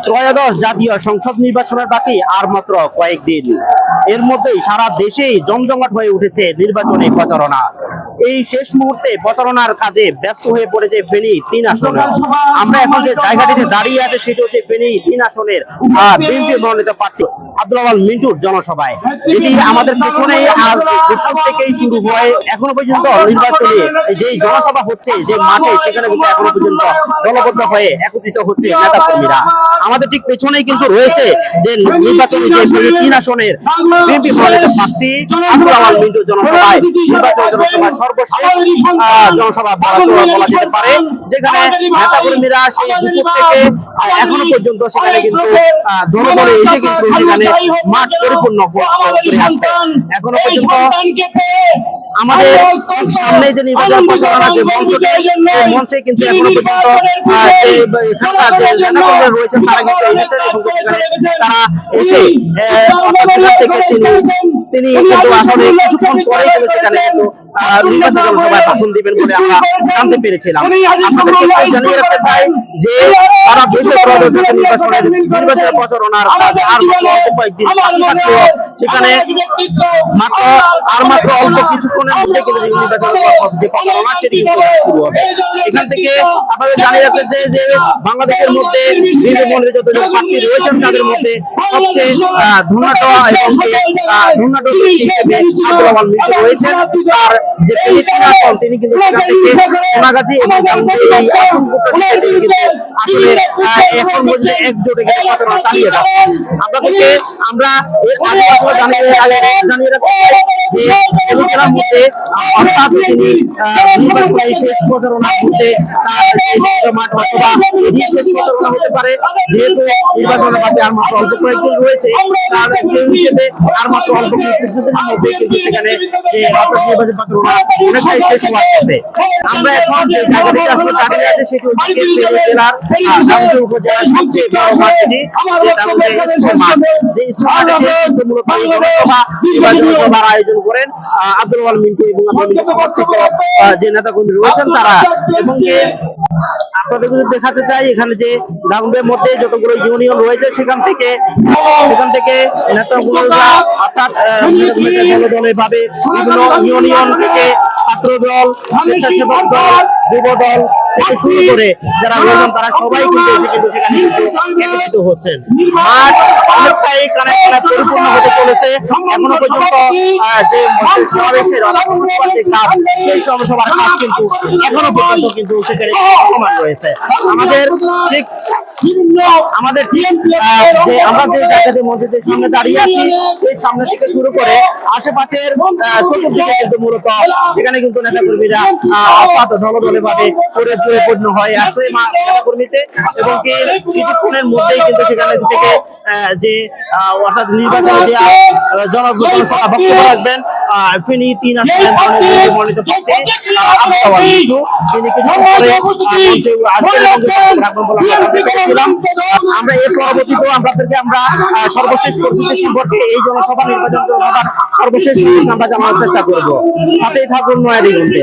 ত্রয়োদশ জাতীয় সংসদ নির্বাচনের বাকি আর মাত্র কয়েকদিন। এর মধ্যেই সারা দেশেই জমজমাট হয়ে উঠেছে নির্বাচনী প্রচারণা। এই শেষ মুহূর্তে প্রচারণার কাজে ব্যস্ত হয়ে পড়েছে ফেনী 3 আসনে। আমরা এখন যে জায়গাটিতে দাঁড়িয়ে আছে সেটি হচ্ছে ফেনী 3 আসনের বিএনপি মনোনীত প্রার্থী আব্দুল আওয়াল মিন্টুর জনসভায়, যেটি আমাদের পেছনে আজ দুপুর থেকেই শুরু হয়। এখনো পর্যন্ত নির্বাচনী যে জনসভা হচ্ছে যে মাঠে, সেখানে কিন্তু এখনো পর্যন্ত দলবদ্ধ হয়ে একত্রিত হচ্ছে নেতা কর্মীরা। আমাদের ঠিক পেছনেই কিন্তু রয়েছে যে নির্বাচনী যে 3 আসনের বিএনপি মনোনীত প্রার্থী আব্দুল আওয়াল মিন্টুর জনসভায়, নির্বাচনী জনসভায় সর্বশেষ জনসভা বলা যেতে পারে, যেখানে নেতা কর্মীরা সেই দুপুর থেকে এখনো পর্যন্ত সেখানে কিন্তু দলে দলে এসে কিন্তু সেখানে মাঠ পরিপূর্ণ করে আসছে। এখনো পর্যন্ত আমাদের সামনে যে নির্বাচন প্রচারণা যে মঞ্চটি, এই মঞ্চে কিন্তু এখনো পর্যন্ত রয়েছেন তারা কিন্তু এসেছেন এবং তারা এসে তিনি কিন্তু আসলে কিছুক্ষণ পরে সেখানে কিন্তু নির্বাচন সভায় ভাষণ দিবেন বলে আমরা জানতে পেরেছিলাম। আপনাদেরকে জানিয়ে রাখতে চাই যে তারা দেশের নির্বাচনের প্রচারণার আর অল্প কয়েকদিন সেখানে মাত্র অল্প কিছুক্ষণের মধ্যে কিন্তু নির্বাচনের যে প্রচারণা সেটি শুরু হবে। এখান থেকে আপনাদের জানিয়ে রাখতে চাই যে বাংলাদেশের মধ্যে বিভিন্ন মন্ডলে যতজন প্রার্থী রয়েছেন তাদের মধ্যে সবচেয়ে ধুনাট হিসেবে আব্দুল আওয়াল মিন্টু রয়েছেন। তার যে তিনি কিন্তু সেখান থেকে সোনাগাজী এবং এই আসলে এখন পর্যন্ত একজোটে প্রচারণা চালিয়ে যাচ্ছে। আপনাদেরকে আমরা জানিয়ে রাখতে মধ্যে অর্থাৎ তিনি নির্বাচনের শেষ প্রচারণার মধ্যে মাঠ অথবা শেষ প্রচারণা হতে পারে, যেহেতু নির্বাচনের মাঠে আর মাত্র অল্প কয়েকদিন রয়েছে, তার সেই হিসেবে আর মাত্র অল্প কিছুদিনের মধ্যে কিন্তু সেখানে যে নির্বাচন প্রচারণা অনেকটাই শেষ হওয়ার পথে। আমরা এখন যে জায়গাটিতে আসলে দাঁড়িয়ে আছে সেটি হচ্ছে জেলার গাংনী উপজেলার সবচেয়ে বড় মাঠ, যে মূলত নির্বাচনী সভার আয়োজন করেন আব্দুল আওয়াল মিন্টু এবং সমর্থক যে নেতা কর্মী রয়েছেন তারা। এবং আপনাদের দেখাতে চাই এখানে যে গাংবের মধ্যে যতগুলো ইউনিয়ন রয়েছে সেখান থেকে নেতাগুলোরা অর্থাৎ দলে ভাবে বিভিন্ন ইউনিয়ন থেকে ছাত্র দল, স্বেচ্ছাসেবক দল, যুব দল থেকে শুরু করে যারা রয়েছেন তারা সবাই কিন্তু সেখানে একত্রিত হচ্ছেন। মাঠ অনেকটাই পরিপূর্ণ হতে চলেছে। এখনো পর্যন্ত যে সমাবেশের কাজ, সেই সভার কাজ কিন্তু এখনো পর্যন্ত কিন্তু সেখানে চলমান রয়েছে। আমাদের যে আমরা যে জায়গাতে মসজিদের সামনে দাঁড়িয়ে আছি সেই সামনে থেকে শুরু করে আশেপাশের চতুর্দিকে কিন্তু মূলত সেখানে কিন্তু নেতা কর্মীরা দলে ভাবে পরিপূর্ণ হয়ে আছে নেতা কর্মীতে, এবং কিছুক্ষণের মধ্যেই কিন্তু সেখানে থেকে যে অর্থাৎ নির্বাচনে যে জনসভা বক্তব্য রাখবেন ফেনী 3 আসনের মনোনীত প্রার্থী আব্দুল আওয়াল মিন্টু, তিনি আমরা এর পরবর্তীতে আপনাদেরকে আমরা সর্বশেষ পরিস্থিতি সম্পর্কে এই জনসভা নির্বাচন সর্বশেষ আমরা জানার চেষ্টা করব। সাথেই থাকুন নয়া দিগন্তে।